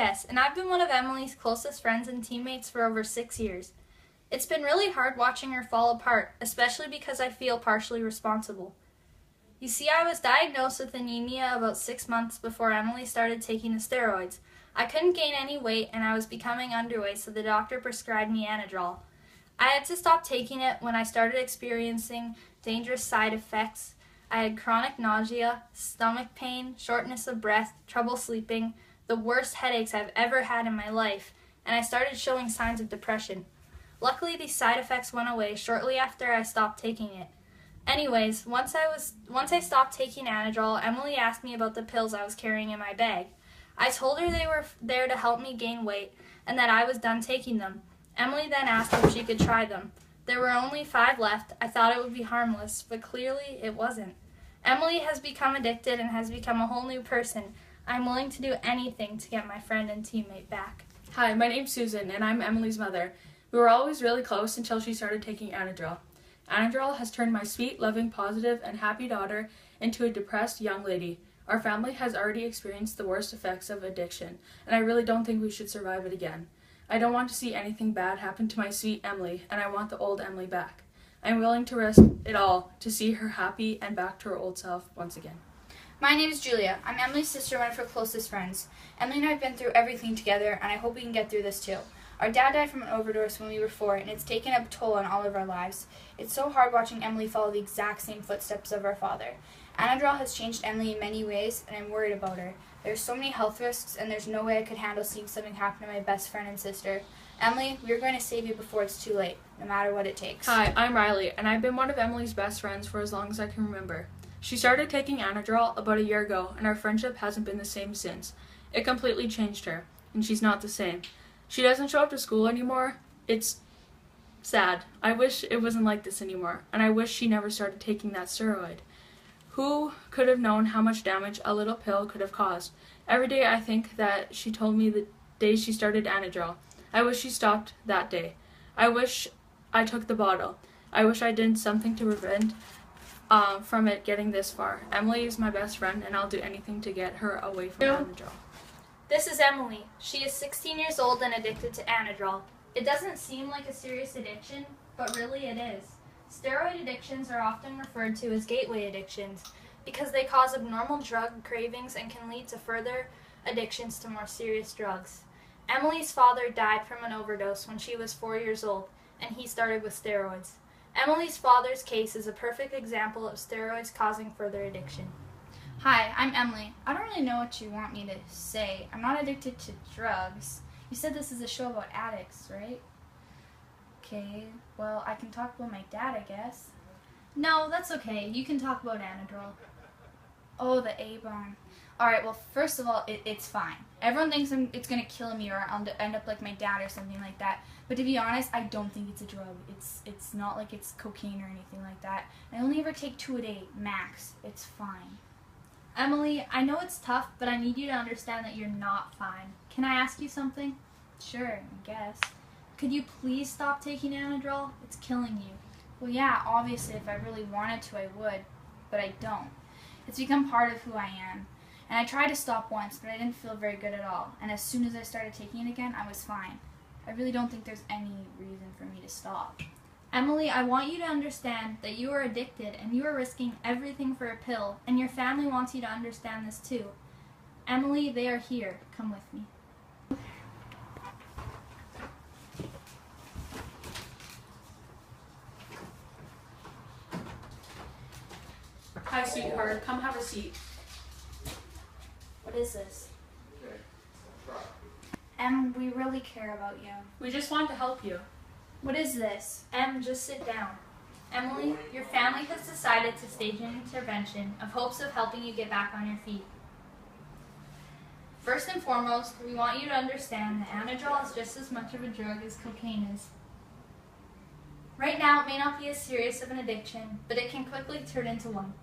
Yes, and I've been one of Emily's closest friends and teammates for over 6 years. It's been really hard watching her fall apart, especially because I feel partially responsible. You see, I was diagnosed with anemia about 6 months before Emily started taking the steroids. I couldn't gain any weight and I was becoming underweight, so the doctor prescribed me Anadrol. I had to stop taking it when I started experiencing dangerous side effects. I had chronic nausea, stomach pain, shortness of breath, trouble sleeping, the worst headaches I've ever had in my life, and I started showing signs of depression. Luckily, these side effects went away shortly after I stopped taking it. Anyways, once I stopped taking Anadrol, Emily asked me about the pills I was carrying in my bag. I told her they were there to help me gain weight and that I was done taking them. Emily then asked if she could try them. There were only 5 left. I thought it would be harmless, but clearly it wasn't. Emily has become addicted and has become a whole new person. I'm willing to do anything to get my friend and teammate back. Hi, my name's Susan, and I'm Emily's mother. We were always really close until she started taking Anadrol. Anadrol has turned my sweet, loving, positive, and happy daughter into a depressed young lady. Our family has already experienced the worst effects of addiction, and I really don't think we should survive it again. I don't want to see anything bad happen to my sweet Emily, and I want the old Emily back. I'm willing to risk it all to see her happy and back to her old self once again. My name is Julia. I'm Emily's sister, one of her closest friends. Emily and I have been through everything together, and I hope we can get through this too. Our dad died from an overdose when we were 4, and it's taken a toll on all of our lives. It's so hard watching Emily follow the exact same footsteps of our father. Anadrol has changed Emily in many ways, and I'm worried about her. There's so many health risks, and there's no way I could handle seeing something happen to my best friend and sister. Emily, we're going to save you before it's too late, no matter what it takes. Hi, I'm Riley, and I've been one of Emily's best friends for as long as I can remember. She started taking Anadrol about a year ago, and our friendship hasn't been the same since. It completely changed her, and she's not the same. She doesn't show up to school anymore. It's sad. I wish it wasn't like this anymore, and I wish she never started taking that steroid. Who could have known how much damage a little pill could have caused? Every day I think that she told me the day she started Anadrol. I wish she stopped that day. I wish I took the bottle. I wish I did something to prevent from it getting this far. Emily is my best friend, and I'll do anything to get her away from Anadrol. This is Emily. She is 16 years old and addicted to Anadrol. It doesn't seem like a serious addiction, but really it is. Steroid addictions are often referred to as gateway addictions because they cause abnormal drug cravings and can lead to further addictions to more serious drugs. Emily's father died from an overdose when she was 4 years old, and he started with steroids. Emily's father's case is a perfect example of steroids causing further addiction. Hi, I'm Emily. I don't really know what you want me to say. I'm not addicted to drugs. You said this is a show about addicts, right? Okay, well, I can talk about my dad, I guess. No, that's okay. You can talk about Anadrol. Oh, the A-bomb. Alright, well, first of all, it's fine. Everyone thinks it's going to kill me or I'll end up like my dad or something like that. But to be honest, I don't think it's a drug. It's not like it's cocaine or anything like that. I only ever take 2 a day, max. It's fine. Emily, I know it's tough, but I need you to understand that you're not fine. Can I ask you something? Sure, I guess. Could you please stop taking Anadrol? It's killing you. Well, yeah, obviously, if I really wanted to, I would. But I don't. It's become part of who I am. And I tried to stop once, but I didn't feel very good at all. And as soon as I started taking it again, I was fine. I really don't think there's any reason for me to stop. Emily, I want you to understand that you are addicted and you are risking everything for a pill, and your family wants you to understand this too. Emily, they are here. Come with me. Hi, sweetheart. Come have a seat. What is this? Em, we really care about you. We just want to help you. What is this? Just sit down. Emily, your family has decided to stage an intervention of hopes of helping you get back on your feet. First and foremost, we want you to understand that Anadrol is just as much of a drug as cocaine is. Right now, it may not be as serious of an addiction, but it can quickly turn into one.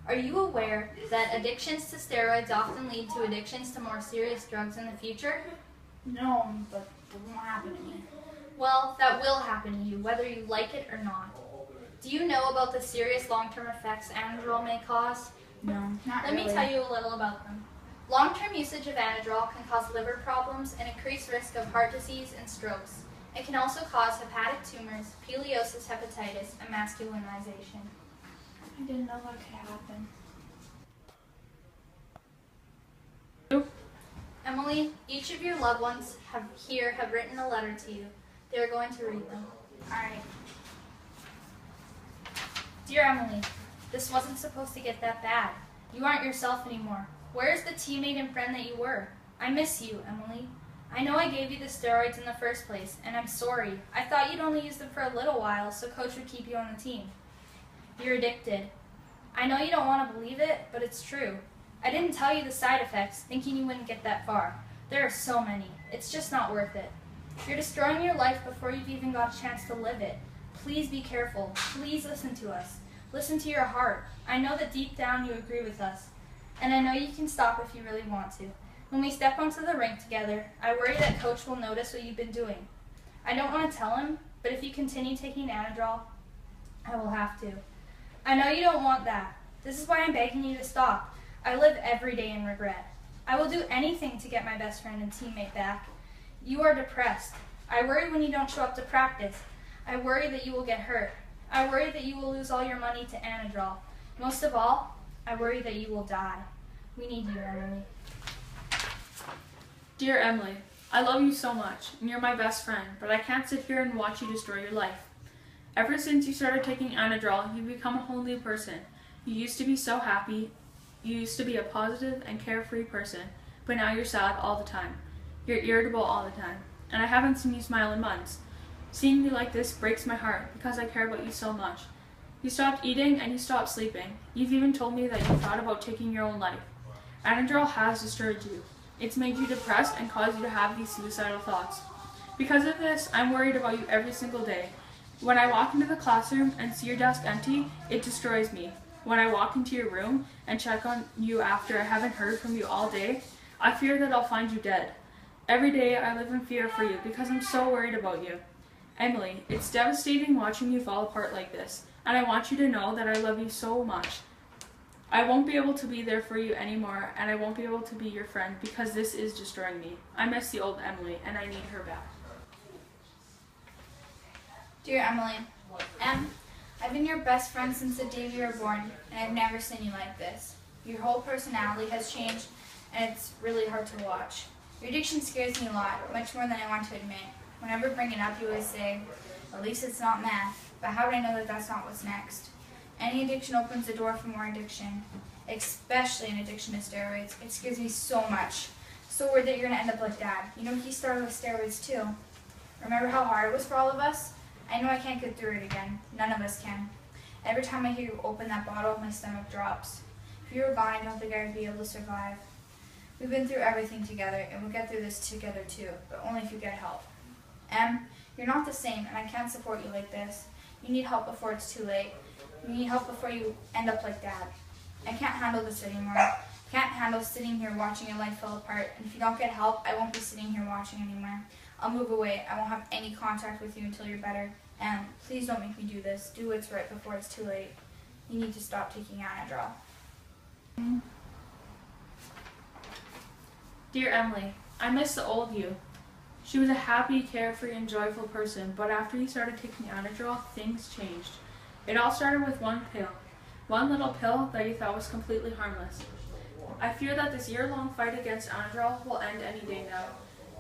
Are you aware that addictions to steroids often lead to addictions to more serious drugs in the future? No, but it won't happen to me. Well, that will happen to you, whether you like it or not. Do you know about the serious long-term effects Anadrol may cause? No, not Let really. me tell you a little about them. Long-term usage of Anadrol can cause liver problems and increase risk of heart disease and strokes. It can also cause hepatic tumors, pileosis hepatitis, and masculinization. I didn't know that could happen. Emily, each of your loved ones have written a letter to you. They are going to read them. All right. Dear Emily, this wasn't supposed to get that bad. You aren't yourself anymore. Where's the teammate and friend that you were? I miss you, Emily. I know I gave you the steroids in the first place, and I'm sorry. I thought you'd only use them for a little while so Coach would keep you on the team. You're addicted. I know you don't want to believe it, but it's true. I didn't tell you the side effects, thinking you wouldn't get that far. There are so many. It's just not worth it. You're destroying your life before you've even got a chance to live it. Please be careful. Please listen to us. Listen to your heart. I know that deep down you agree with us. And I know you can stop if you really want to. When we step onto the rink together, I worry that Coach will notice what you've been doing. I don't want to tell him, but if you continue taking Anadrol, I will have to. I know you don't want that. This is why I'm begging you to stop. I live every day in regret. I will do anything to get my best friend and teammate back. You are depressed. I worry when you don't show up to practice. I worry that you will get hurt. I worry that you will lose all your money to Anadrol. Most of all, I worry that you will die. We need you, Emily. Dear Emily, I love you so much, and you're my best friend, but I can't sit here and watch you destroy your life. Ever since you started taking Anadrol, you've become a whole new person. You used to be so happy. You used to be a positive and carefree person, but now you're sad all the time. You're irritable all the time, and I haven't seen you smile in months. Seeing you like this breaks my heart because I care about you so much. You stopped eating and you stopped sleeping. You've even told me that you thought about taking your own life. Anadrol has disturbed you. It's made you depressed and caused you to have these suicidal thoughts. Because of this, I'm worried about you every single day. When I walk into the classroom and see your desk empty, it destroys me. When I walk into your room and check on you after I haven't heard from you all day, I fear that I'll find you dead. Every day I live in fear for you because I'm so worried about you. Emily, it's devastating watching you fall apart like this, and I want you to know that I love you so much. I won't be able to be there for you anymore, and I won't be able to be your friend because this is destroying me. I miss the old Emily, and I need her back. Dear Emily, I've been your best friend since the day you were born, and I've never seen you like this. Your whole personality has changed, and it's really hard to watch. Your addiction scares me a lot, much more than I want to admit. Whenever I bring it up, you always say, at least it's not meth, but how would I know that that's not what's next? Any addiction opens the door for more addiction, especially an addiction to steroids. It scares me so much. So worried that you're going to end up like Dad. You know, he started with steroids too. Remember how hard it was for all of us? I know I can't get through it again. None of us can. Every time I hear you open that bottle, my stomach drops. If you were gone, I don't think I would be able to survive. We've been through everything together, and we'll get through this together too, but only if you get help. You're not the same, and I can't support you like this. You need help before it's too late. You need help before you end up like Dad. I can't handle this anymore. I can't handle sitting here watching your life fall apart, and if you don't get help, I won't be sitting here watching anymore. I'll move away. I won't have any contact with you until you're better. Please don't make me do this. Do what's right before it's too late. You need to stop taking Anadrol. Dear Emily, I miss the old you. She was a happy, carefree, and joyful person, but after you started taking Anadrol, things changed. It all started with one pill. One little pill that you thought was completely harmless. I fear that this year-long fight against Anadrol will end any day now.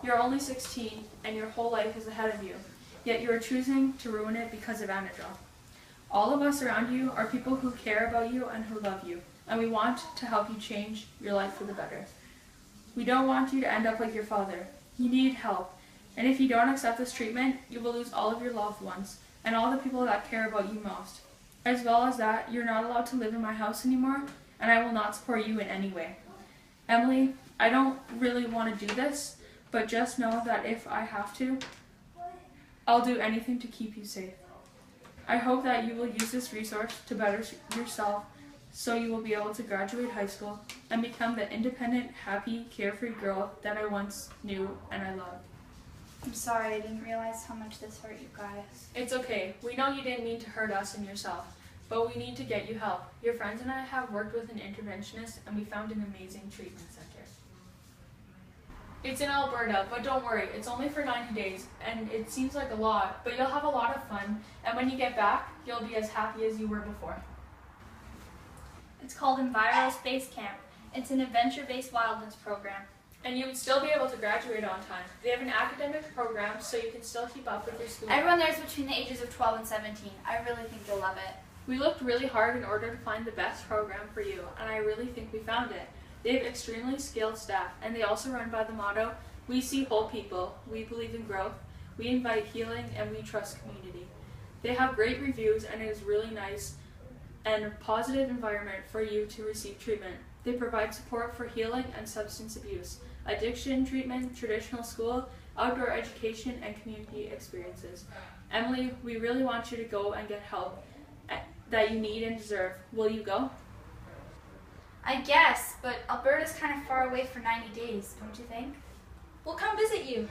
You're only 16, and your whole life is ahead of you, yet you are choosing to ruin it because of Anadrol. All of us around you are people who care about you and who love you, and we want to help you change your life for the better. We don't want you to end up like your father. You need help, and if you don't accept this treatment, you will lose all of your loved ones and all the people that care about you most. As well as that, you're not allowed to live in my house anymore, and I will not support you in any way. Emily, I don't really want to do this, but just know that if I have to, I'll do anything to keep you safe. I hope that you will use this resource to better yourself so you will be able to graduate high school and become the independent, happy, carefree girl that I once knew and I loved. I'm sorry, I didn't realize how much this hurt you guys. It's okay. We know you didn't mean to hurt us and yourself, but we need to get you help. Your friends and I have worked with an interventionist, and we found an amazing treatment center. It's in Alberta, but don't worry, it's only for 90 days, and it seems like a lot, but you'll have a lot of fun, and when you get back, you'll be as happy as you were before. It's called Enviro Space Camp. It's an adventure-based wildness program. And you would still be able to graduate on time. They have an academic program, so you can still keep up with your school. Everyone there is between the ages of 12 and 17. I really think you'll love it. We looked really hard in order to find the best program for you, and I really think we found it. They have extremely skilled staff, and they also run by the motto, "We see whole people, we believe in growth, we invite healing, and we trust community." They have great reviews, and it is really nice and a positive environment for you to receive treatment. They provide support for healing and substance abuse, addiction treatment, traditional school, outdoor education, and community experiences. Emily, we really want you to go and get help that you need and deserve. Will you go? I guess, but Alberta's kind of far away for 90 days, don't you think? We'll come visit you.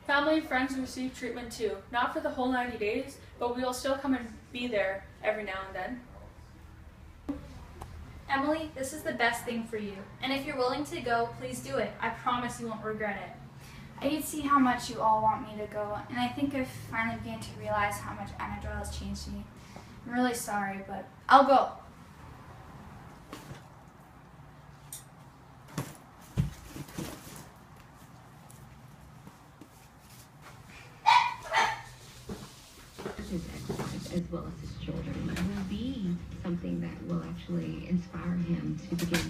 Family and friends receive treatment too. Not for the whole 90 days, but we will still come and be there every now and then. Emily, this is the best thing for you. And if you're willing to go, please do it. I promise you won't regret it. I can see how much you all want me to go, and I think I've finally begun to realize how much Anadrol has changed me. I'm really sorry, but I'll go. His exercise as well as his children will be something that will actually inspire him to begin